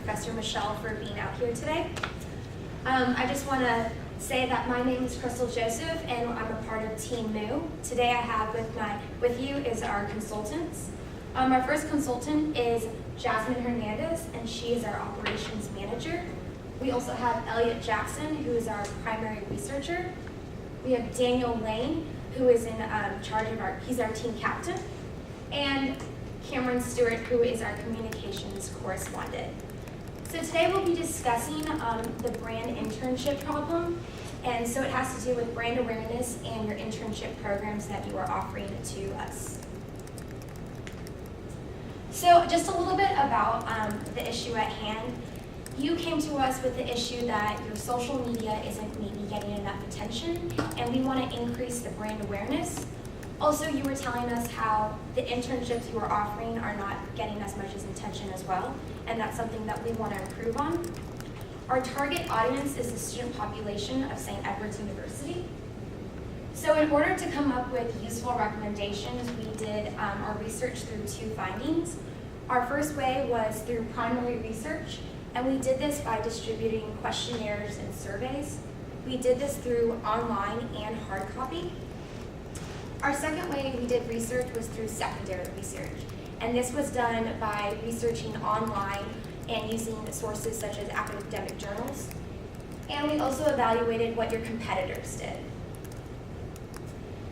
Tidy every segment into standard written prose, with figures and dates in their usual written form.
Professor Michelle for being out here today. I just want to say that my name is Crystal Joseph and I'm a part of Team Moo. Today I have with you is our consultants. Our first consultant is Jasmine Hernandez, and she is our operations manager. We also have Elliot Jackson, who is our primary researcher. We have Daniel Lane, who is in charge of he's our team captain. And Cameron Stewart, who is our communications correspondent. So today we'll be discussing the brand internship problem. And so it has to do with brand awareness and your internship programs that you are offering to us. So just a little bit about the issue at hand. You came to us with the issue that your social media isn't maybe getting enough attention, and we want to increase the brand awareness. Also, you were telling us how the internships you are offering are not getting as much as attention as well, and that's something that we want to improve on. Our target audience is the student population of St. Edward's University. So in order to come up with useful recommendations, we did our research through two findings. Our first way was through primary research, and we did this by distributing questionnaires and surveys. We did this through online and hard copy. Our second way we did research was through secondary research, and this was done by researching online and using sources such as academic journals. And we also evaluated what your competitors did.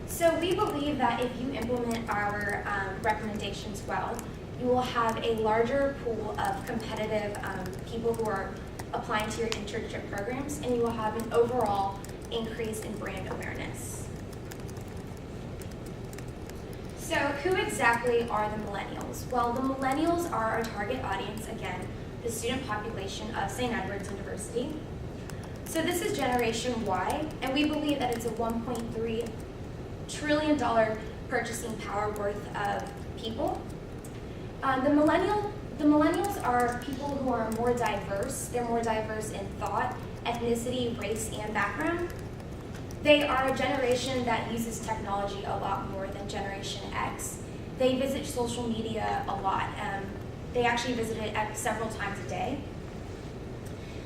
So we believe that if you implement our recommendations well, you will have a larger pool of competitive people who are applying to your internship programs, and you will have an overall increase in brand awareness. So who exactly are the millennials? Well, the millennials are our target audience, again, the student population of St. Edward's University. So this is Generation Y, and we believe that it's a $1.3 trillion purchasing power worth of people. The millennials are people who are more diverse. They're more diverse in thought, ethnicity, race, and background. They are a generation that uses technology a lot more than Generation X. They visit social media a lot. They actually visit it several times a day.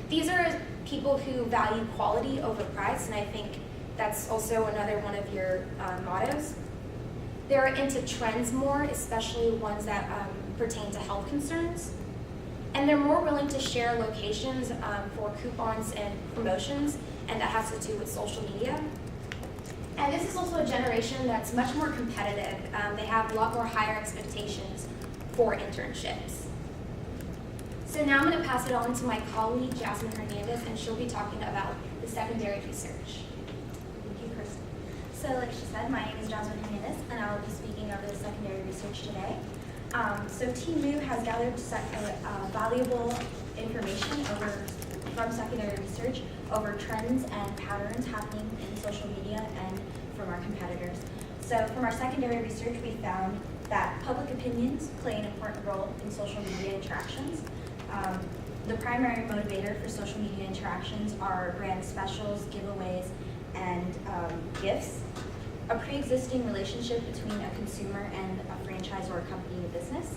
These are people who value quality over price, and I think that's also another one of your mottos. They're into trends more, especially ones that pertain to health concerns. And they're more willing to share locations for coupons and promotions, and that has to do with social media. And this is also a generation that's much more competitive. They have a lot more higher expectations for internships. So now I'm going to pass it on to my colleague, Jasmine Hernandez, and she'll be talking about the secondary research. Thank you, Kristen. So like she said, my name is Jasmine Hernandez, and I will be speaking over the secondary research today. So Team Moo has gathered valuable information from secondary research over trends and patterns happening in social media and from our competitors. So from our secondary research, we found that public opinions play an important role in social media interactions. The primary motivator for social media interactions are brand specials, giveaways, and gifts. A pre-existing relationship between a consumer and a franchise or a company or business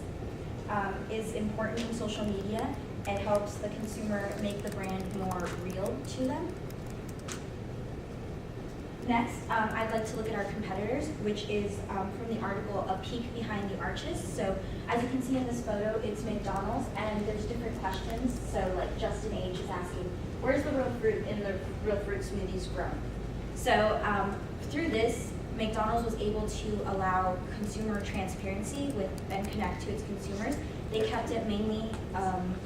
is important in social media. It helps the consumer make the brand more real to them. Next, I'd like to look at our competitors, which is from the article A Peek Behind the Arches. So as you can see in this photo, it's McDonald's, and there's different questions. So like Justin H is asking, where's the real fruit in the real fruit smoothies grown? So through this, McDonald's was able to allow consumer transparency and connect to its consumers. They kept it mainly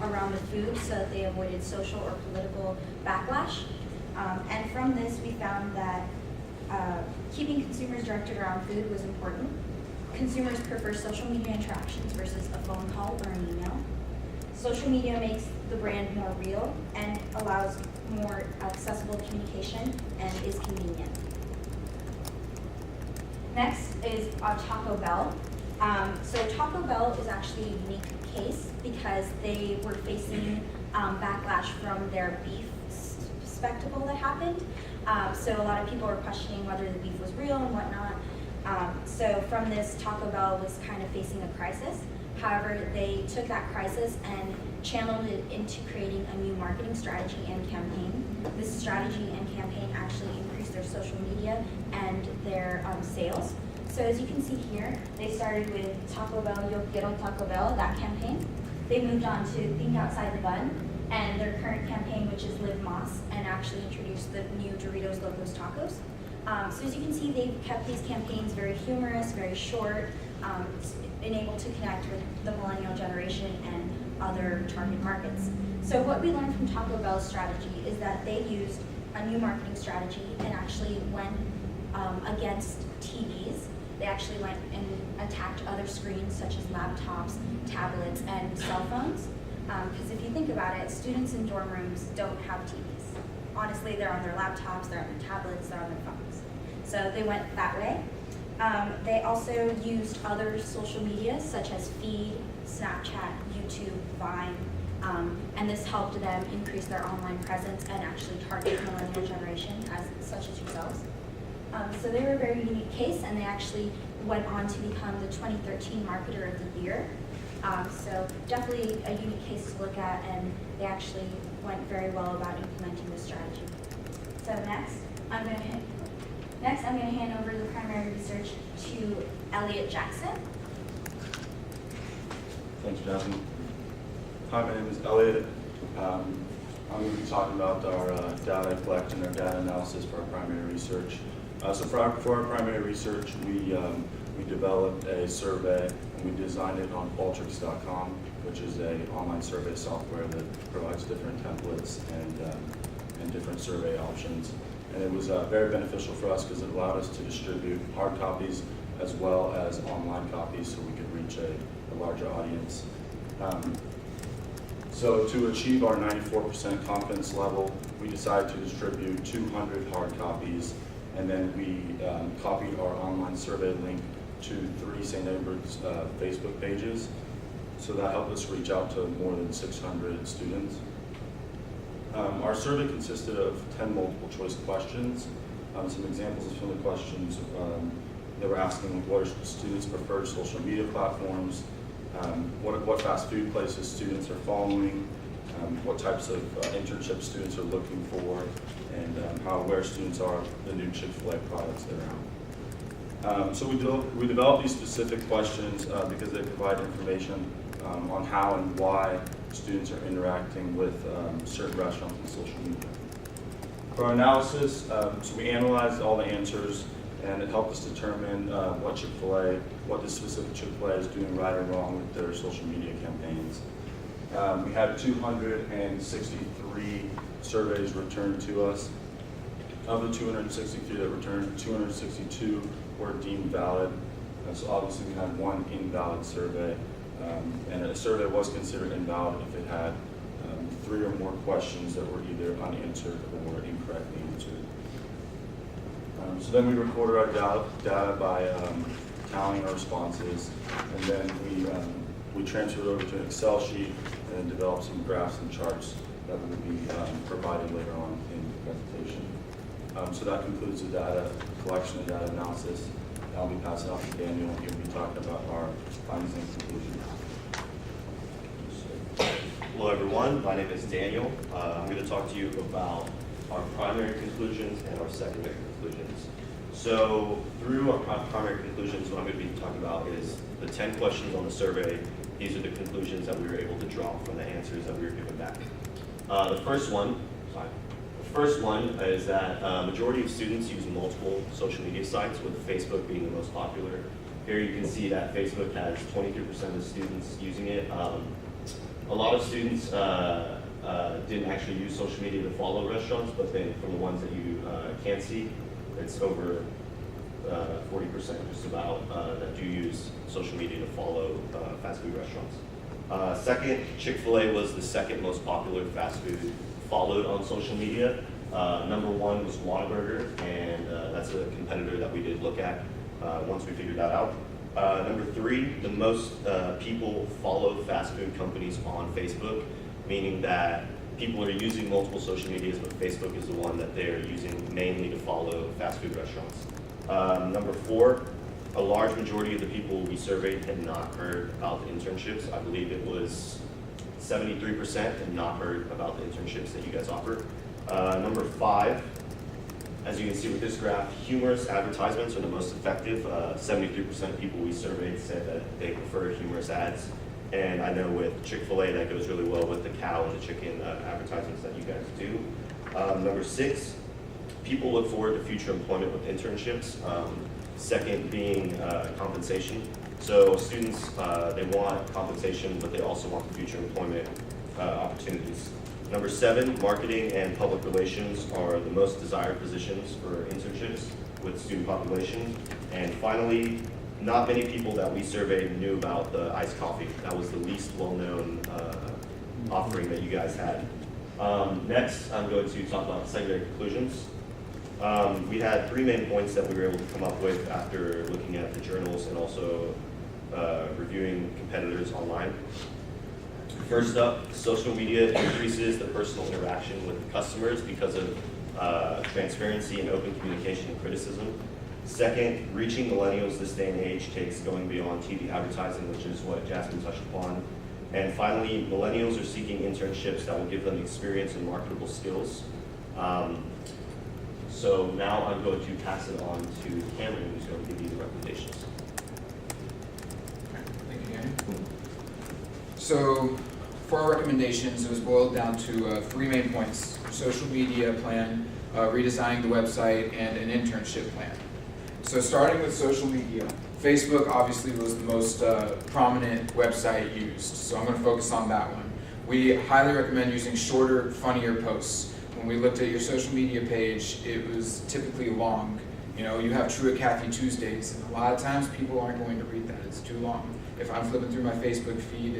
around the food so that they avoided social or political backlash. And from this, we found that keeping consumers directed around food was important. Consumers prefer social media interactions versus a phone call or an email. Social media makes the brand more real and allows more accessible communication and is convenient. Next is Taco Bell. So Taco Bell is actually a unique case because they were facing backlash from their beef spectacle that happened. So a lot of people were questioning whether the beef was real and whatnot. So from this, Taco Bell was kind of facing a crisis. However, they took that crisis and channeled it into creating a new marketing strategy and campaign. This strategy and campaign actually increased their social media and their sales. So as you can see here, they started with Taco Bell, Yo Quiero Taco Bell, that campaign. They moved on to Think Outside the Bun, and their current campaign, which is Live Moss, and actually introduced the new Doritos Locos Tacos. So as you can see, they've kept these campaigns very humorous, very short, been able to connect with the millennial generation and other target markets. So what we learned from Taco Bell's strategy is that they used a new marketing strategy and actually went against TVs. They actually went and attacked other screens such as laptops, tablets, and cell phones. Because if you think about it, students in dorm rooms don't have TVs. Honestly, they're on their laptops, they're on their tablets, they're on their phones. So they went that way. They also used other social media such as Feed, Snapchat, YouTube, Vine, and this helped them increase their online presence and actually target the millennial generation, such as yourselves. So they were a very unique case, and they actually went on to become the 2013 Marketer of the Year. So definitely a unique case to look at, and they actually went very well about implementing this strategy. So next, I'm going to hand over the primary research to Elliot Jackson. Thanks, Jasmine. Hi, my name is Elliot. I'm going to be talking about our data collection, our data analysis for our primary research. So for our primary research, we developed a survey, and we designed it on Qualtrics.com, which is an online survey software that provides different templates and different survey options. And it was very beneficial for us because it allowed us to distribute hard copies as well as online copies so we could reach a larger audience. So to achieve our 94% confidence level, we decided to distribute 200 hard copies, and then we copied our online survey link to 3 St. Edward's Facebook pages. So that helped us reach out to more than 600 students. Our survey consisted of 10 multiple choice questions. Some examples from the questions, they were asking what are students' preferred social media platforms, what fast food places students are following, what types of internships students are looking for, and how aware students are of the new Chick-fil-A products that are out. So we developed these specific questions because they provide information on how and why students are interacting with certain restaurants and social media. For our analysis, so we analyzed all the answers, and it helped us determine what this specific Chick-fil-A is doing right or wrong with their social media campaigns. We had 263 surveys returned to us. Of the 263 that returned, 262 were deemed valid. So obviously we had one invalid survey, and a survey was considered invalid if it had 3 or more questions that were either unanswered or incorrectly answered. So then we recorded our data by tallying our responses, and then we transferred over to an Excel sheet and then developed some graphs and charts that will be provided later on in the presentation. So that concludes the data collection and data analysis. I'll be passing off to Daniel, and he'll be talking about our findings and conclusions. Hello everyone, my name is Daniel. I'm going to talk to you about our primary conclusions and our secondary conclusions. So through our primary conclusions, what I'm going to be talking about is the 10 questions on the survey. These are the conclusions that we were able to draw from the answers that we were given back. The first one is that majority of students use multiple social media sites, with Facebook being the most popular. Here you can see that Facebook has 23% of the students using it. A lot of students didn't actually use social media to follow restaurants, but then from the ones that you can see, it's over 40% just about that do use social media to follow fast food restaurants. Second, Chick-fil-A was the second most popular fast food followed on social media. Number 1 was Whataburger, and that's a competitor that we did look at once we figured that out. Number 3, the most people follow fast food companies on Facebook, meaning that people are using multiple social medias, but Facebook is the one that they're using mainly to follow fast food restaurants. Number 4, a large majority of the people we surveyed had not heard about the internships. I believe it was 73% have not heard about the internships that you guys offer. Number 5, as you can see with this graph, humorous advertisements are the most effective. 73% of people we surveyed said that they prefer humorous ads. And I know with Chick-fil-A that goes really well with the cow and the chicken advertisements that you guys do. Number 6, people look forward to future employment with internships. Second being compensation. So students, they want compensation, but they also want the future employment opportunities. Number 7, marketing and public relations are the most desired positions for internships with student population. And finally, not many people that we surveyed knew about the iced coffee. That was the least well-known offering that you guys had. Next, I'm going to talk about secondary conclusions. We had 3 main points that we were able to come up with after looking at the journals and also reviewing competitors online. First up, social media increases the personal interaction with customers because of transparency and open communication and criticism. Second, reaching millennials this day and age takes going beyond TV advertising, which is what Jasmine touched upon. And finally, millennials are seeking internships that will give them experience and marketable skills. So now I'm going to pass it on to Cameron, who's going to give you the recommendations. Thank you, Danny. So for our recommendations, it was boiled down to 3 main points: social media plan, redesigning the website, and an internship plan. So starting with social media, Facebook obviously was the most prominent website used, so I'm going to focus on that one. We highly recommend using shorter, funnier posts. When we looked at your social media page, it was typically long. You know, you have True Kathy Tuesdays, and a lot of times people aren't going to read that. It's too long. If I'm flipping through my Facebook feed,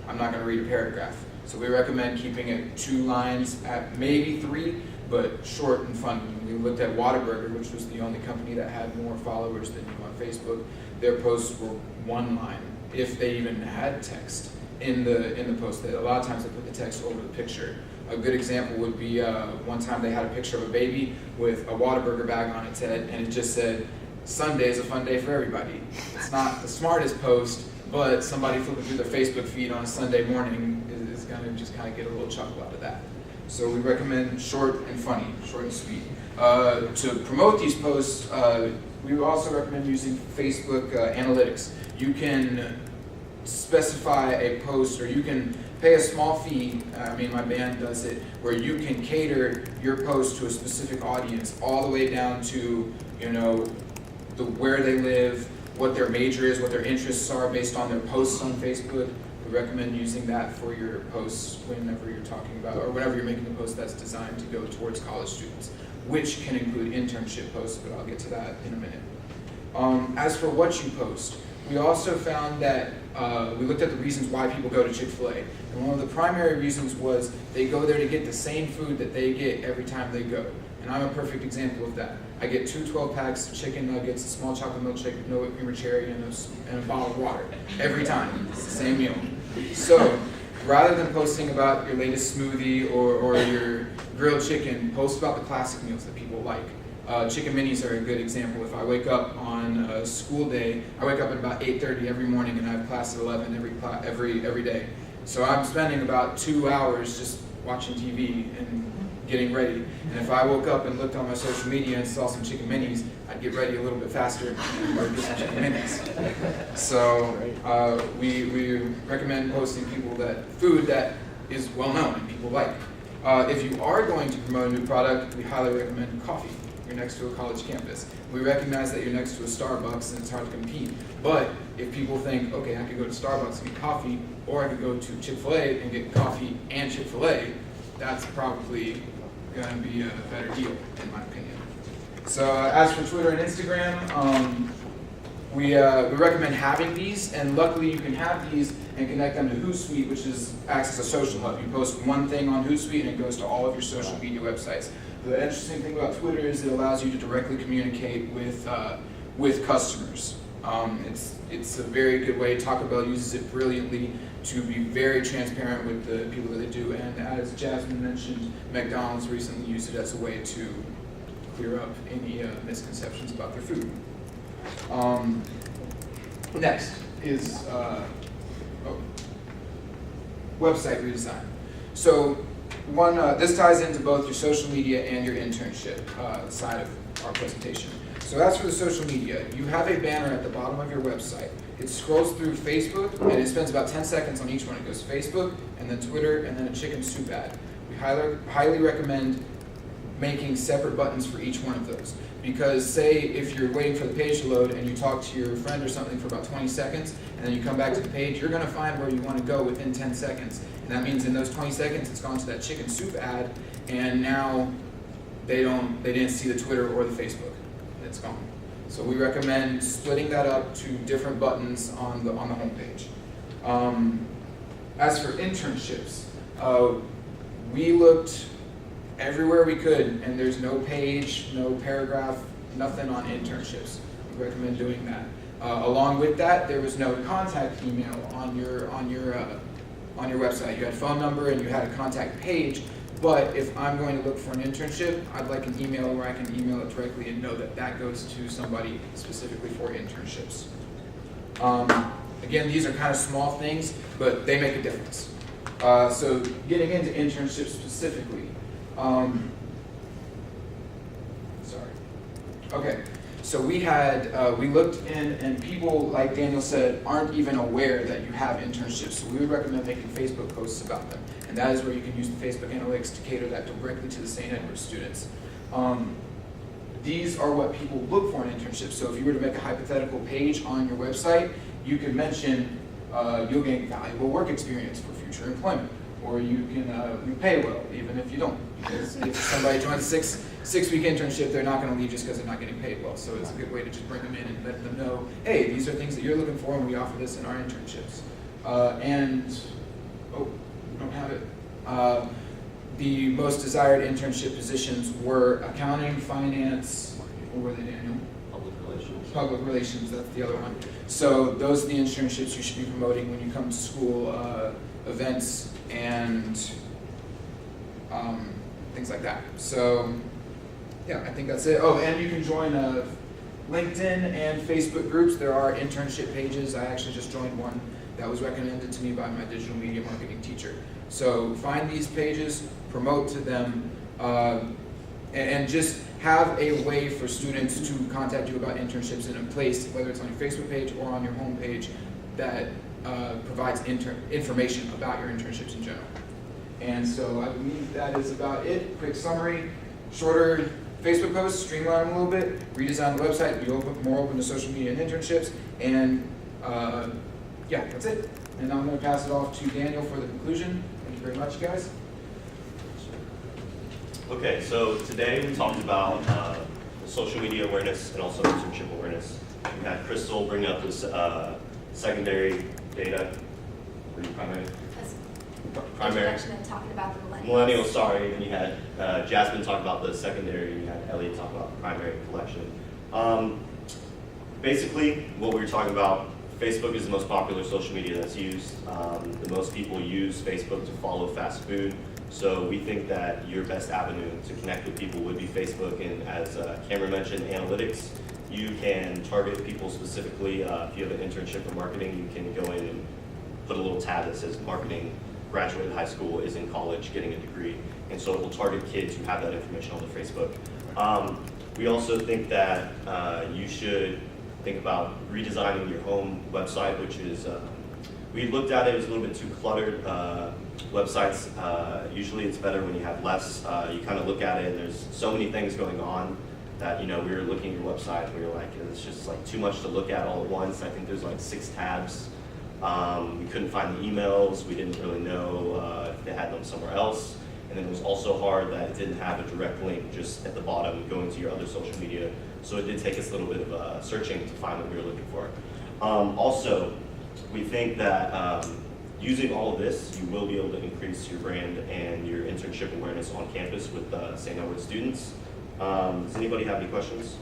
I'm not going to read a paragraph. So we recommend keeping it 2 lines at maybe 3, but short and funny. We looked at Whataburger, which was the only company that had more followers than you on Facebook. Their posts were 1 line, if they even had text in the post. A lot of times they put the text over the picture. A good example would be one time they had a picture of a baby with a Whataburger bag on its head, and it just said, "Sunday is a fun day for everybody." It's not the smartest post, but somebody flipping through their Facebook feed on a Sunday morning is going to just kind of get a little chuckle out of that. So we recommend short and funny, short and sweet. To promote these posts, we also recommend using Facebook analytics. You can specify a post, or you can pay a small fee. My band does it, where you can cater your post to a specific audience, all the way down to, where they live, what their major is, what their interests are based on their posts on Facebook. We recommend using that for your posts whenever you're talking about, or whenever you're making a post that's designed to go towards college students, which can include internship posts, but I'll get to that in a minute. As for what you post, we also found that we looked at the reasons why people go to Chick-fil-A. And one of the primary reasons was they go there to get the same food that they get every time they go. And I'm a perfect example of that. I get 2 12-packs of chicken nuggets, a small chocolate milkshake with no whipped cream or cherry, and a bottle of water every time. It's the same meal. So rather than posting about your latest smoothie or your grilled chicken, post about the classic meals that people like. Chicken minis are a good example. If I wake up on a school day, I wake up at about 8:30 every morning, and I have class at 11 every day. So I'm spending about 2 hours just watching TV and getting ready. And if I woke up and looked on my social media and saw some chicken minis, I'd get ready a little bit faster and get some chicken minis. So we recommend posting food that is well known and people like. If you are going to promote a new product, we highly recommend coffee. You're next to a college campus. We recognize that you're next to a Starbucks and it's hard to compete. But if people think, okay, I could go to Starbucks and get coffee, or I could go to Chick-fil-A and get coffee and Chick-fil-A, that's probably going to be a better deal, in my opinion. So as for Twitter and Instagram, we recommend having these, and luckily you can have these and connect them to Hootsuite, which acts as a social hub. You post one thing on Hootsuite and it goes to all of your social media websites. The interesting thing about Twitter is it allows you to directly communicate with customers. It's a very good way. Taco Bell uses it brilliantly to be very transparent with the people that they do. And as Jasmine mentioned, McDonald's recently used it as a way to clear up any misconceptions about their food. Next is, website redesign. So one, this ties into both your social media and your internship side of our presentation. So as for the social media, you have a banner at the bottom of your website. It scrolls through Facebook, and it spends about 10 seconds on each one. It goes Facebook, and then Twitter, and then a chicken soup ad. We highly recommend making separate buttons for each one of those. Because say if you're waiting for the page to load and you talk to your friend or something for about 20 seconds, and then you come back to the page, you're gonna find where you wanna go within 10 seconds. And that means in those 20 seconds, it's gone to that chicken soup ad, and now they didn't see the Twitter or the Facebook. It's gone. So we recommend splitting that up to different buttons on the homepage. As for internships, we looked everywhere we could, and there's no page, no paragraph, nothing on internships. We recommend doing that. Along with that, there was no contact email on your website. You had a phone number and you had a contact page, but if I'm going to look for an internship, I'd like an email where I can email it directly and know that that goes to somebody specifically for internships. Again, these are kind of small things, but they make a difference. So getting into internships specifically. Okay, so we looked in, and people, like Daniel said, aren't even aware that you have internships. So we would recommend making Facebook posts about them. And that is where you can use the Facebook analytics to cater that directly to the St. Edward's students. These are what people look for in internships. So if you were to make a hypothetical page on your website, you could mention you'll gain valuable work experience for future employment. Or you can you pay well, even if you don't. Because if somebody joins a six-week internship, they're not going to leave just because they're not getting paid well. So it's a good way to just bring them in and let them know, hey, these are things that you're looking for, and we offer this in our internships. We don't have it. The most desired internship positions were accounting, finance, what were they, Daniel? Public relations. Public relations, that's the other one. So those are the internships you should be promoting when you come to school, events, and things like that. So yeah, I think that's it. Oh, and you can join LinkedIn and Facebook groups. There are internship pages. I actually just joined one that was recommended to me by my digital media marketing teacher. So find these pages, promote to them, and just have a way for students to contact you about internships in a place, whether it's on your Facebook page or on your home page, that provides information about your internships in general. And so I believe that is about it. Quick summary, shorter Facebook posts, streamline them a little bit, redesign the website, be more open to social media and internships, and yeah, that's it. And now I'm going to pass it off to Daniel for the conclusion. Thank you very much, guys. Okay, so today we talked about social media awareness and also internship awareness. We had Crystal bring up this secondary data, or primary? Primary. Introduction and talking about the millennials. Millennials, sorry, and you had Jasmine talk about the secondary, and you had Elliot talk about the primary collection. Basically, what we were talking about, Facebook is the most popular social media that's used. The most people use Facebook to follow fast food. So we think that your best avenue to connect with people would be Facebook. And as Cameron mentioned, analytics, you can target people specifically. If you have an internship in marketing, you can go in and put a little tab that says marketing, graduated high school, is in college, getting a degree. And so it will target kids who have that information on their Facebook. We also think that you should think about redesigning your home website, which is, we looked at it, it was a little bit too cluttered. Websites, usually it's better when you have less. You kind of look at it and there's so many things going on that, we were looking at your website and we were like, it's just like too much to look at all at once. I think there's like 6 tabs. We couldn't find the emails. We didn't really know if they had them somewhere else. And then it was also hard that it didn't have a direct link just at the bottom going to your other social media. So it did take us a little bit of searching to find what we were looking for. Also, we think that using all of this, you will be able to increase your brand and your internship awareness on campus with St. Edward students. Does anybody have any questions?